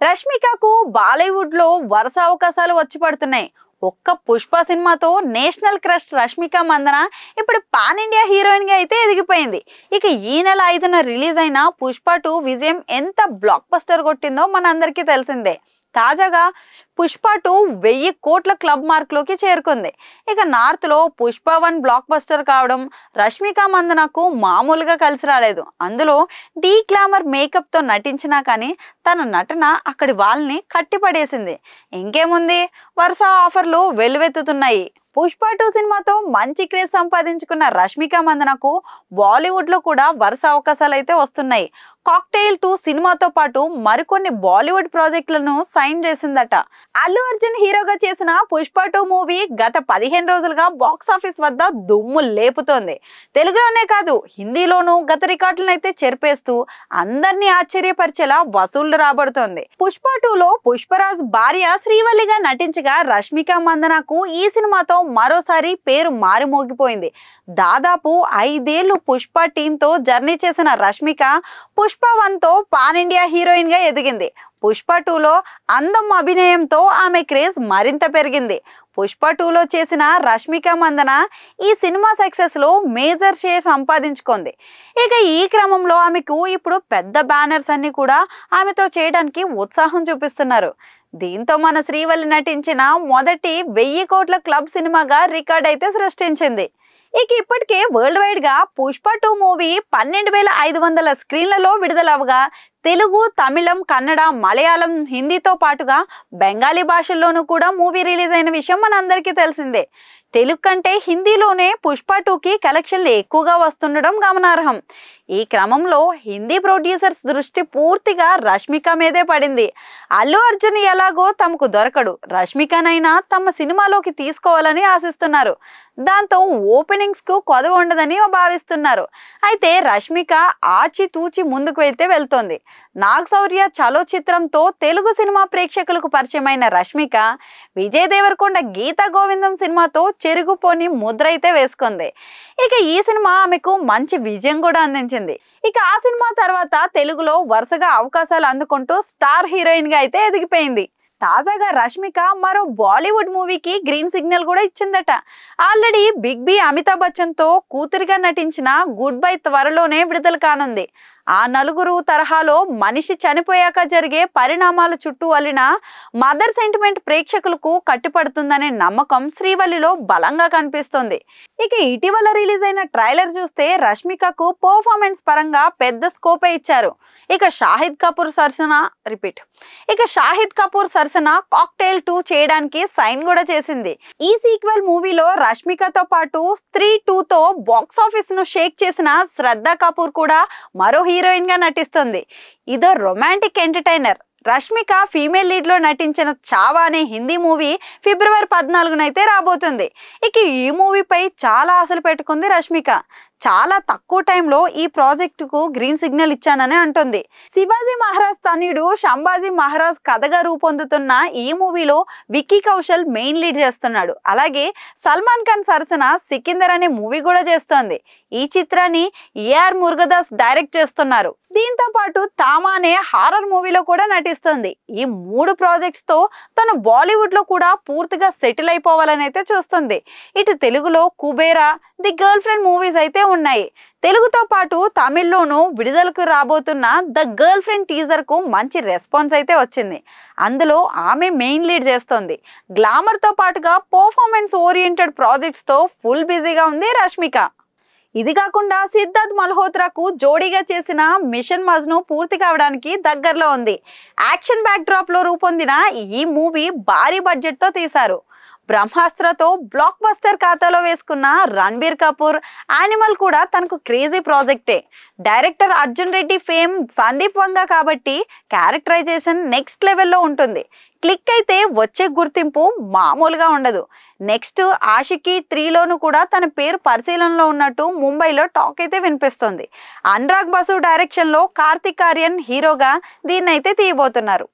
రష్మికకు బాలీవుడ్ లో వరుస అవకాశాలు వచ్చి పడుతున్నాయి. ఒక్క పుష్ప సినిమాతో నేషనల్ క్రష్ రష్మిక మందన ఇప్పుడు పాన్ ఇండియా హీరోయిన్ గా అయితే ఎదిగిపోయింది. ఇక ఈ నెల 5న రిలీజ్ అయిన పుష్ప 2 విజయం ఎంత బ్లాక్ బస్టర్ కొట్టిందో మనందరికీ తెలిసిందే. తాజాగా పుష్ప 2 1000 కోట్ల క్లబ్ మార్క్లోకి చేరుకుంది. ఇక నార్త్ లో పుష్ప 1 బ్లాక్ బస్టర్ కావడం రష్మిక మందనకు మామూలుగా కలిసి రాలేదు. అందులో డీ గ్లామర్ మేకప్ తో నటించినా కానీ తన నటన అక్కడి వాళ్ళని కట్టిపడేసింది. ఇంకేముంది, వరుస ఆఫర్లు వెల్లువెత్తుతున్నాయి. పుష్ప 2 సినిమాతో మంచి క్రేజ్ సంపాదించుకున్న రష్మిక మందనకు బాలీవుడ్ లో కూడా వరుస అవకాశాలు అయితే వస్తున్నాయి. కాక్టైల్ 2 సినిమాతో పాటు మరికొన్ని బాలీవుడ్ ప్రాజెక్టులను సైన్ చేసిందట. అల్లు అర్జున్ హీరోగా చేసిన పుష్ప 2 మూవీ గత 15 రోజులుగా బాక్స్ ఆఫీస్ వద్ద దుమ్ము లేపుతోంది. తెలుగులోనే కాదు, హిందీలోనూ గత రికార్డులను అయితే చెరిపేస్తూ అందరినీ ఆశ్చర్యపరిచేలా వసూళ్లు రాబడుతోంది. పుష్ప 2లో పుష్పరాజ్ భార్య శ్రీవల్లిగా నటించగా రష్మిక మందనకు ఈ సినిమాతో మరోసారి పేరు మారిమోగిపోయింది. దాదాపు 5 ఏళ్లు పుష్ప టీంతో జర్నీ చేసిన రష్మిక పుష్ప 1తో పాన్ ఇండియా హీరోయిన్ గా ఎదిగింది. పుష్ప 2లో అందం అభినయంతో ఆమె క్రేజ్ మరింత పెరిగింది. పుష్ప 2లో చేసిన రష్మిక మందన ఈ సినిమా సక్సెస్ లో మేజర్ షేర్ సంపాదించుకుంది. ఇక ఈ క్రమంలో ఆమెకు ఇప్పుడు పెద్ద బ్యానర్స్ అన్ని కూడా ఆమెతో చేయడానికి ఉత్సాహం చూపిస్తున్నారు. దీంతో మన శ్రీవల్లి నటించిన మొదటి 1000 కోట్ల క్లబ్ సినిమాగా రికార్డ్ అయితే సృష్టించింది. ఇక ఇప్పటికే వరల్డ్ వైడ్ గా పుష్ప 2 మూవీ 12,500 స్క్రీన్లలో విడుదలవగా తెలుగు, తమిళం, కన్నడ, మలయాళం, హిందీతో పాటుగా బెంగాలీ భాషల్లోనూ కూడా మూవీ రిలీజ్ అయిన విషయం మనందరికీ తెలిసిందే. తెలుగు కంటే హిందీలోనే పుష్ప 2కి కలెక్షన్లు ఎక్కువగా వస్తుండడం గమనార్హం. ఈ క్రమంలో హిందీ ప్రొడ్యూసర్స్ దృష్టి పూర్తిగా రష్మిక మీదే పడింది. అల్లు అర్జున్ ఎలాగో తమకు దొరకడు, రష్మికనైనా తమ సినిమాలోకి తీసుకోవాలని ఆశిస్తున్నారు. దాంతో ఓపెనింగ్స్ కు కొదవ ఉండదని భావిస్తున్నారు. అయితే రష్మిక ఆచితూచి ముందుకు అయితే వెళ్తోంది. నాగ్ శౌర్య చలో చిత్రంతో తెలుగు సినిమా ప్రేక్షకులకు పరిచయమైన రష్మిక విజయ్ దేవరకొండ గీతా గోవిందం సినిమాతో చెరుగుపోని ముద్ర అయితే వేసుకుంది. ఇక ఈ సినిమా ఆమెకు మంచి విజయం కూడా అందించింది. ఇక ఆ సినిమా తర్వాత తెలుగులో వరుసగా అవకాశాలు అందుకుంటూ స్టార్ హీరోయిన్ గా అయితే ఎదిగిపోయింది. తాజాగా రష్మిక మరో బాలీవుడ్ మూవీకి గ్రీన్ సిగ్నల్ కూడా ఇచ్చిందట. Already big B Amitabh Bachchan తో కూతురిగా నటించిన గుడ్ బై త్వరలోనే విడుదల కానుంది. ఆ నలుగురు తరహాలో మనిషి చనిపోయాక జరిగే పరిణామాల చుట్టూ అల్లిన మదర్ సెంటిమెంట్ ప్రేక్షకులకు కట్టిపడుతుందనే నమ్మకం శ్రీవల్లిలో బలంగా కనిపిస్తుంది. ఇక ఇటీవల రిలీజ్ అయిన ట్రైలర్ చూస్తే రష్మికకు పర్ఫార్మెన్స్ పరంగా పెద్ద స్కోపే ఇచ్చారు. ఇక షాహిద్ కపూర్ సరసన కాక్టైల్ 2 చేయడానికి సైన్ కూడా చేసింది. ఈ సీక్వెల్ మూవీలో రష్మికతో పాటు స్త్రీ 2తో బాక్స్ ఆఫీస్ ను షేక్ చేసిన శ్రద్ధా కపూర్ కూడా మరో హీరోయిన్ గా నటిస్తుంది. ఇదో romantic entertainer. Rashmika female lead లో నటించిన చావా అనే హిందీ మూవీ ఫిబ్రవరి 14న అయితే రాబోతుంది. ఇక ఈ మూవీపై చాలా ఆశలు పెట్టుకుంది రష్మిక. చాలా తక్కువ టైంలో ఈ ప్రాజెక్టుకు గ్రీన్ సిగ్నల్ ఇచ్చానని అంటుంది. శివాజీ మహారాజ్ తనయుడు సంభాజీ మహారాజ్ కథగా రూపొందుతున్న ఈ మూవీలో విక్కీ కౌశల్ మెయిన్ లీడ్ చేస్తున్నాడు. అలాగే సల్మాన్ ఖాన్ సరసన సికిందర్ అనే మూవీ కూడా చేస్తోంది. ఈ చిత్రాన్ని ఏఆర్ మురుగదాస్ డైరెక్ట్ చేస్తున్నారు. దీంతో పాటు తామా అనే హారర్ మూవీలో కూడా నటిస్తుంది. ఈ 3 ప్రాజెక్ట్స్ తో తను బాలీవుడ్ లో కూడా పూర్తిగా సెటిల్ అయిపోవాలని అయితే చూస్తుంది. ఇటు తెలుగులో Kubera, the girl friend movies అయితే ఉన్నాయి. తెలుగుతో పాటు తమిళ్లోనూ విడుదలకు రాబోతున్న ద గర్ల్ ఫ్రెండ్ టీజర్ కు మంచి రెస్పాన్స్ అయితే వచ్చింది. అందులో ఆమె మెయిన్ లీడ్ చేస్తోంది. గ్లామర్ తో పాటుగా పర్ఫార్మెన్స్ ఓరియంటెడ్ ప్రాజెక్ట్స్ తో ఫుల్ బిజీగా ఉంది రష్మిక. ఇది కాకుండా సిద్ధార్థ్ మల్హోత్రాకు జోడీగా చేసిన మిషన్ మజ్ను పూర్తి కావడానికి దగ్గరలో ఉంది. యాక్షన్ బ్యాక్ డ్రాప్ లో రూపొందిన ఈ మూవీ భారీ బడ్జెట్ తో తీశారు. బ్రహ్మాస్త్రతో బ్లాక్ బస్టర్ ఖాతాలో వేసుకున్న రణబీర్ కపూర్ యానిమల్ కూడా తనకు క్రేజీ ప్రాజెక్టే. డైరెక్టర్ అర్జున్ రెడ్డి ఫేమ్ సందీప్ వంగా కాబట్టి క్యారెక్టరైజేషన్ నెక్స్ట్ లెవెల్లో ఉంటుంది. క్లిక్ అయితే వచ్చే గుర్తింపు మామూలుగా ఉండదు. నెక్స్ట్ ఆషికీ 3లోను కూడా తన పేరు పరిశీలనలో ఉన్నట్టు ముంబైలో టాక్ అయితే వినిపిస్తుంది. అనురాగ్ బసు డైరెక్షన్ లో కార్తిక్ ఆర్యన్ హీరోగా దీన్ని అయితే తీయబోతున్నారు.